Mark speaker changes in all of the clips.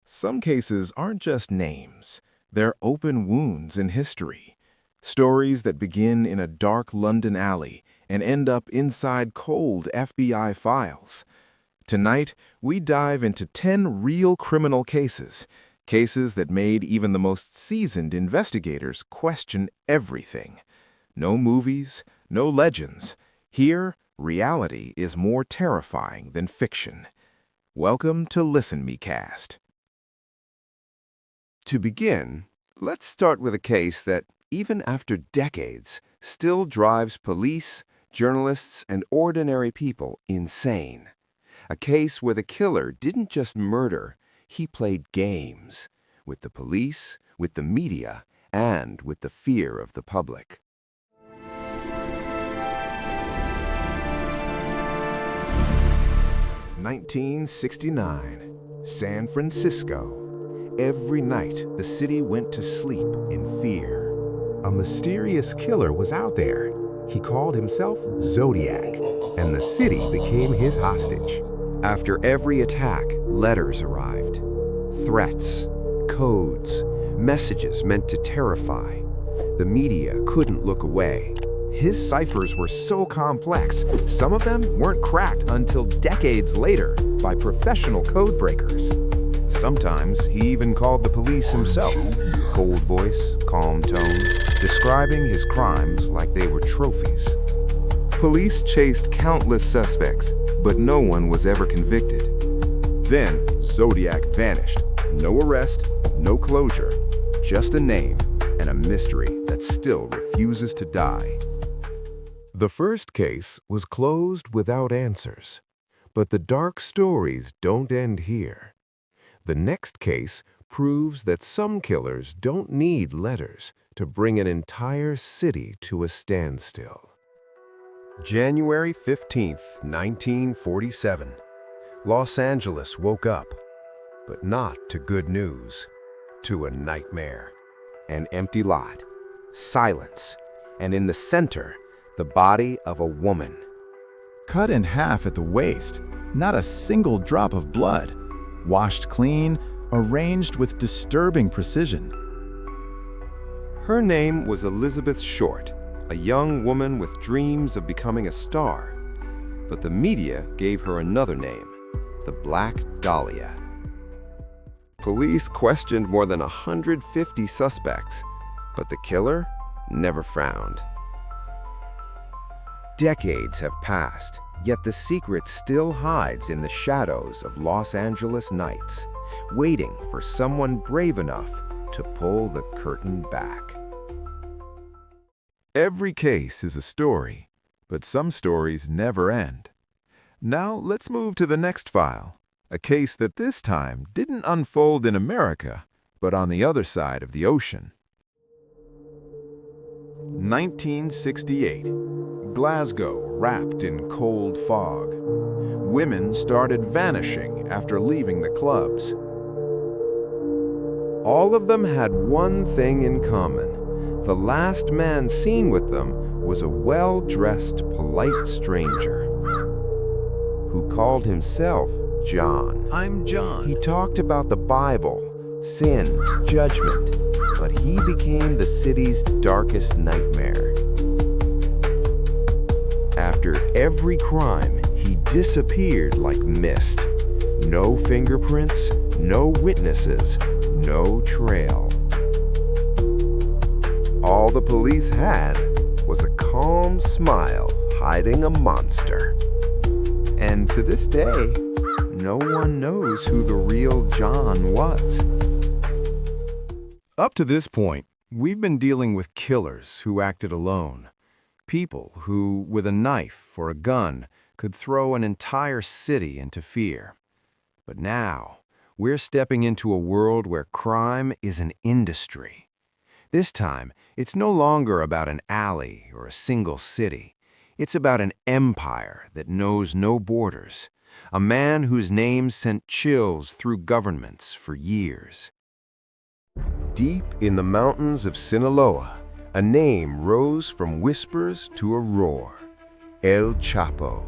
Speaker 1: Some cases aren't just names, they're open wounds in history. Stories that begin in a dark London alley and end up inside cold FBI files. Tonight, we dive into 10 real criminal cases, cases that made even the most seasoned investigators question everything. No movies, no legends. Here, reality is more terrifying than fiction. Welcome to LISNMECAST.
Speaker 2: To begin, let's start with a case that, even after decades, still drives police, journalists, and ordinary people insane. A case where the killer didn't just murder, he played games with the police, with the media, and with the fear of the public. (1969), San Francisco. Every night, the city went to sleep in fear. A mysterious killer was out there. He called himself Zodiac, and the city became his hostage. After every attack, letters arrived. Threats, codes, messages meant to terrify. The media couldn't look away. His ciphers were so complex, some of them weren't cracked until decades later by professional code breakers. Sometimes he even called the police himself. Cold voice, calm tone, describing his crimes like they were trophies. Police chased countless suspects, but no one was ever convicted. Then, Zodiac vanished. No arrest, no closure, just a name and a mystery that still refuses to die. The first case was closed without answers, but the dark stories don't end here. The next case proves that some killers don't need letters to bring an entire city to a standstill. January 15th, 1947. Los Angeles woke up, but not to good news, to a nightmare. An empty lot, silence, and in the center, the body of a woman.
Speaker 3: Cut in half at the waist, not a single drop of blood. Washed clean, arranged with disturbing precision.
Speaker 2: Her name was Elizabeth Short, a young woman with dreams of becoming a star. But the media gave her another name, the Black Dahlia. Police questioned more than 150 suspects, but the killer never found. Decades have passed, yet the secret still hides in the shadows of Los Angeles nights, waiting for someone brave enough to pull the curtain back.
Speaker 1: Every case is a story, but some stories never end. Now let's move to the next file, a case that this time didn't unfold in America, but on the other side of the ocean. 1968. Glasgow wrapped in cold fog. Women started vanishing after leaving the clubs.
Speaker 2: All of them had one thing in common. The last man seen with them was a well-dressed, polite stranger who called himself John.
Speaker 3: I'm John.
Speaker 2: He talked about the Bible, sin, judgment, but he became the city's darkest nightmare. After every crime, he disappeared like mist. No fingerprints, no witnesses, no trail. All the police had was a calm smile hiding a monster. And to this day, no one knows who the real John was.
Speaker 1: Up to this point, we've been dealing with killers who acted alone. People who, with a knife or a gun, could throw an entire city into fear. But now, we're stepping into a world where crime is an industry. This time, it's no longer about an alley or a single city. It's about an empire that knows no borders, a man whose name sent chills through governments for years.
Speaker 2: Deep in the mountains of Sinaloa, a name rose from whispers to a roar. El Chapo,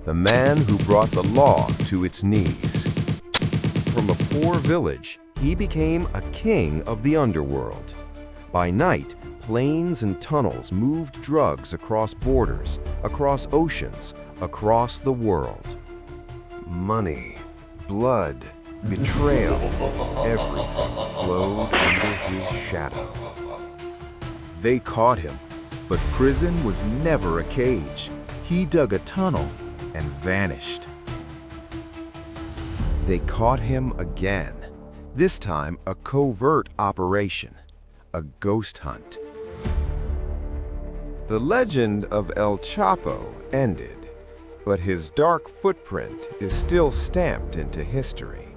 Speaker 2: the man who brought the law to its knees. For From a poor village, he became a king of the underworld. By night, planes and tunnels moved drugs across borders, across oceans, across the world. Money, blood, betrayal, everything flowed under his shadow.
Speaker 1: They caught him, but prison was never a cage. He dug a tunnel and vanished.
Speaker 2: They caught him again, this time a covert operation, a ghost hunt. The legend of El Chapo ended, but his dark footprint is still stamped into history.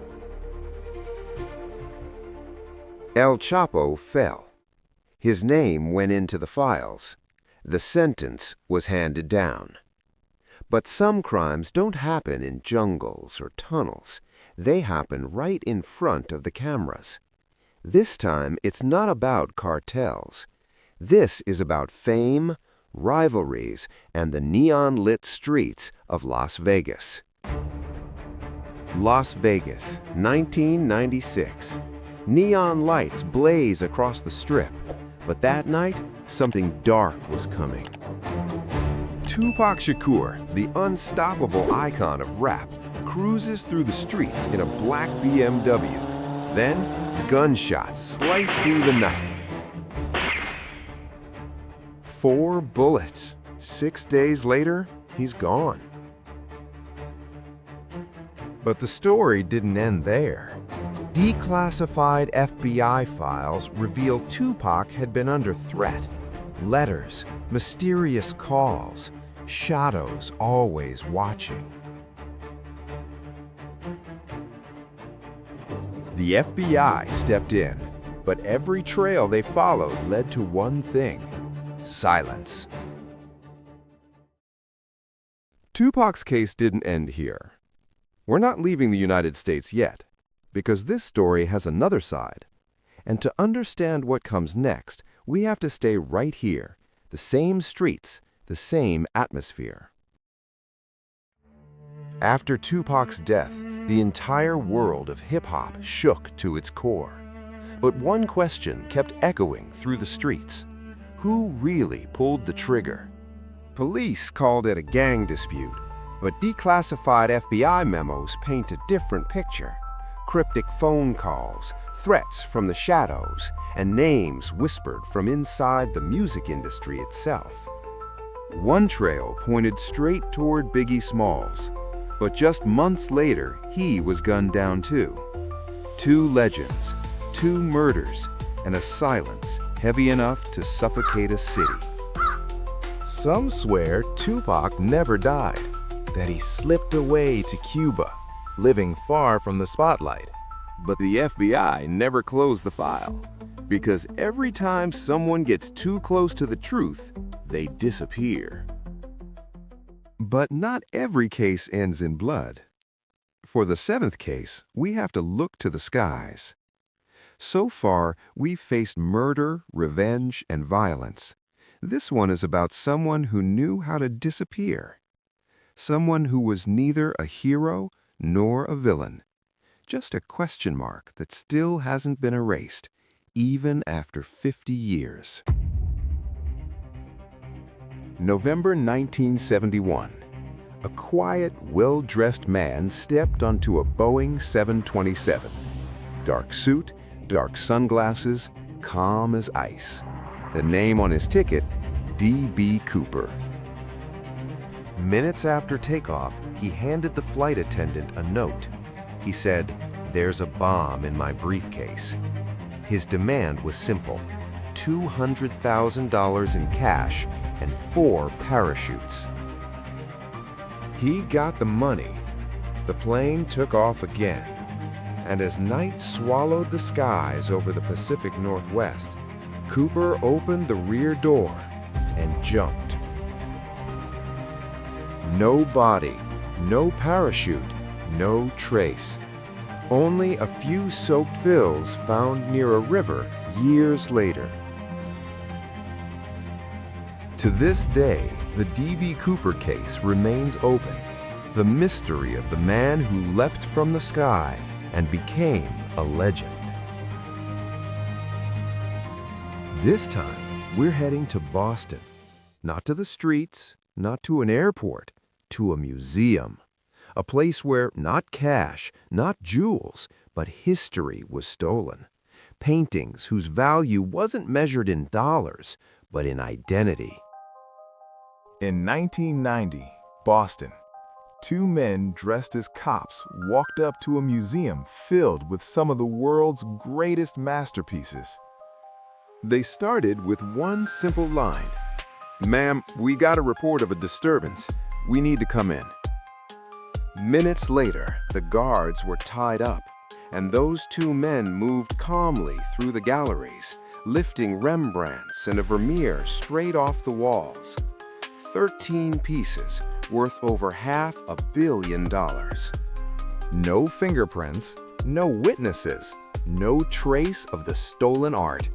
Speaker 2: El Chapo fell. His name went into the files. The sentence was handed down. But some crimes don't happen in jungles or tunnels. They happen right in front of the cameras. This time, it's not about cartels. This is about fame, rivalries, and the neon-lit streets of Las Vegas. Las Vegas, 1996. Neon lights blaze across the strip. But that night, something dark was coming. Tupac Shakur, the unstoppable icon of rap, cruises through the streets in a black BMW. Then, gunshots slice through the night. 4 bullets. 6 days later, he's gone. But the story didn't end there. Declassified FBI files reveal Tupac had been under threat. Letters, mysterious calls, shadows always watching. The FBI stepped in, but every trail they followed led to one thing: silence. Tupac's case didn't end here. We're not leaving the United States yet, because this story has another side. And to understand what comes next, we have to stay right here, the same streets, the same atmosphere. After Tupac's death, the entire world of hip-hop shook to its core. But one question kept echoing through the streets: who really pulled the trigger? Police called it a gang dispute, but declassified FBI memos paint a different picture. Cryptic phone calls, threats from the shadows, and names whispered from inside the music industry itself. One trail pointed straight toward Biggie Smalls, but just months later, he was gunned down too. 2 legends, 2 murders, and a silence heavy enough to suffocate a city. Some swear Tupac never died, that he slipped away to Cuba, living far from the spotlight. But the FBI never closed the file, because every time someone gets too close to the truth, they disappear. But not every case ends in blood. For the 7th case, we have to look to the skies. So far, we've faced murder, revenge, and violence. This one is about someone who knew how to disappear. Someone who was neither a hero nor a villain. Just a question mark that still hasn't been erased, even after 50 years. November 1971. A quiet, well-dressed man stepped onto a Boeing 727. Dark suit, dark sunglasses, calm as ice. The name on his ticket, D.B. Cooper. Minutes after takeoff, he handed the flight attendant a note. He said, "There's a bomb in my briefcase." His demand was simple: $200,000 in cash and 4 parachutes. He got the money. The plane took off again. And as night swallowed the skies over the Pacific Northwest, Cooper opened the rear door and jumped. No body, no parachute, no trace. Only a few soaked bills found near a river years later. To this day, the D.B. Cooper case remains open. The mystery of the man who leapt from the sky and became a legend. This time, we're heading to Boston. Not to the streets, not to an airport, to a museum. A place where not cash, not jewels, but history was stolen. Paintings whose value wasn't measured in dollars, but in identity.
Speaker 3: In 1990, Boston, two men dressed as cops walked up to a museum filled with some of the world's greatest masterpieces.
Speaker 1: They started with one simple line. "Ma'am, we got a report of a disturbance. We need to come in." Minutes later, the guards were tied up, and those two men moved calmly through the galleries, lifting Rembrandts and a Vermeer straight off the walls. 13 pieces worth over $500 million.
Speaker 2: No fingerprints, no witnesses, no trace of the stolen art.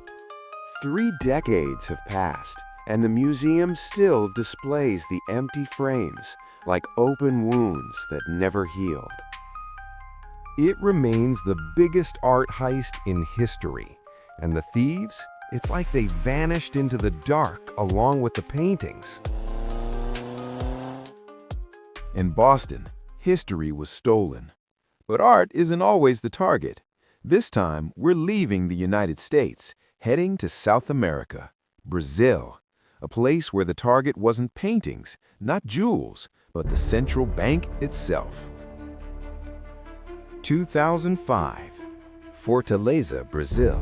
Speaker 2: 3 decades have passed, and the museum still displays the empty frames, like open wounds that never healed. It remains the biggest art heist in history, and the thieves, it's like they vanished into the dark along with the paintings.
Speaker 3: In Boston, history was stolen. But art isn't always the target. This time, we're leaving the United States, heading to South America, Brazil, a place where the target wasn't paintings, not jewels, but the central bank itself.
Speaker 2: 2005, Fortaleza, Brazil.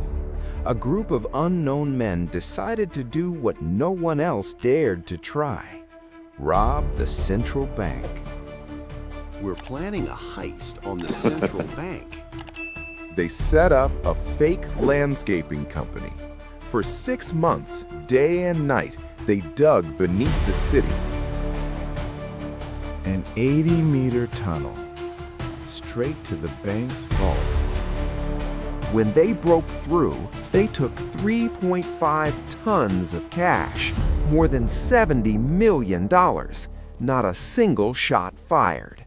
Speaker 2: A group of unknown men decided to do what no one else dared to try. Rob the central bank.
Speaker 4: We're planning a heist on the central bank.
Speaker 1: They set up a fake landscaping company. For 6 months, day and night, they dug beneath the city.
Speaker 3: An 80-meter tunnel, straight to the bank's vault.
Speaker 2: When they broke through, they took 3.5 tons of cash, more than $70 million, not a single shot fired.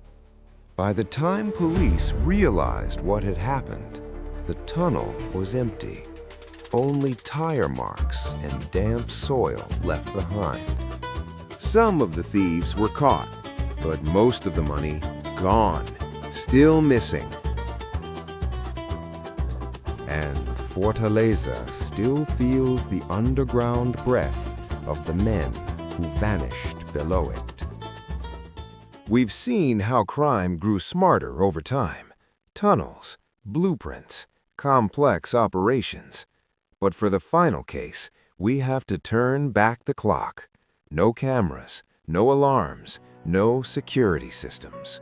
Speaker 2: By the time police realized what had happened, the tunnel was empty. Only tire marks and damp soil left behind. Some of the thieves were caught, but most of the money gone, still missing. And Fortaleza still feels the underground breath of the men who vanished below it. We've seen how crime grew smarter over time. Tunnels, blueprints, complex operations. But for the final case, we have to turn back the clock. No cameras, no alarms, no security systems.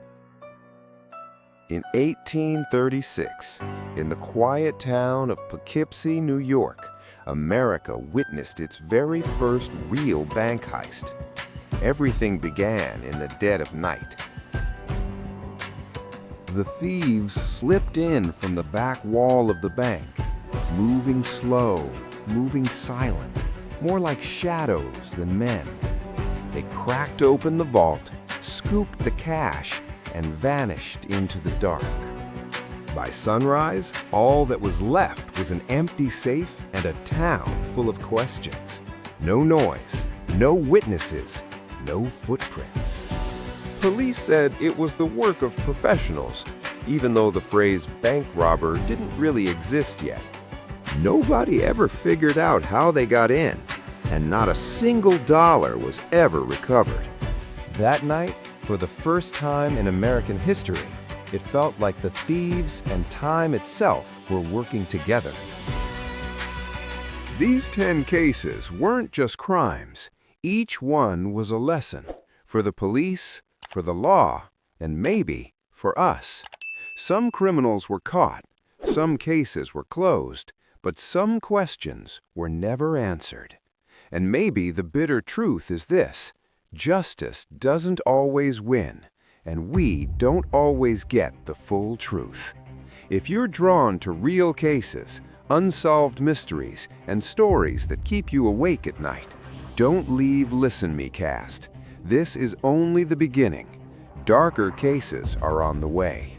Speaker 2: In 1836, in the quiet town of Poughkeepsie, New York, America witnessed its very first real bank heist. Everything began in the dead of night. The thieves slipped in from the back wall of the bank, moving slow, moving silent, more like shadows than men. They cracked open the vault, scooped the cash, and vanished into the dark. By sunrise, all that was left was an empty safe and a town full of questions. No noise, no witnesses, no footprints. Police said it was the work of professionals, even though the phrase bank robber didn't really exist yet. Nobody ever figured out how they got in, and not a single dollar was ever recovered. That night, for the first time in American history, it felt like the thieves and time itself were working together. These 10 cases weren't just crimes. Each one was a lesson for the police, for the law, and maybe for us. Some criminals were caught, some cases were closed, but some questions were never answered. And maybe the bitter truth is this: justice doesn't always win, and we don't always get the full truth. If you're drawn to real cases, unsolved mysteries, and stories that keep you awake at night, don't leave LISNMECAST. This is only the beginning. Darker cases are on the way.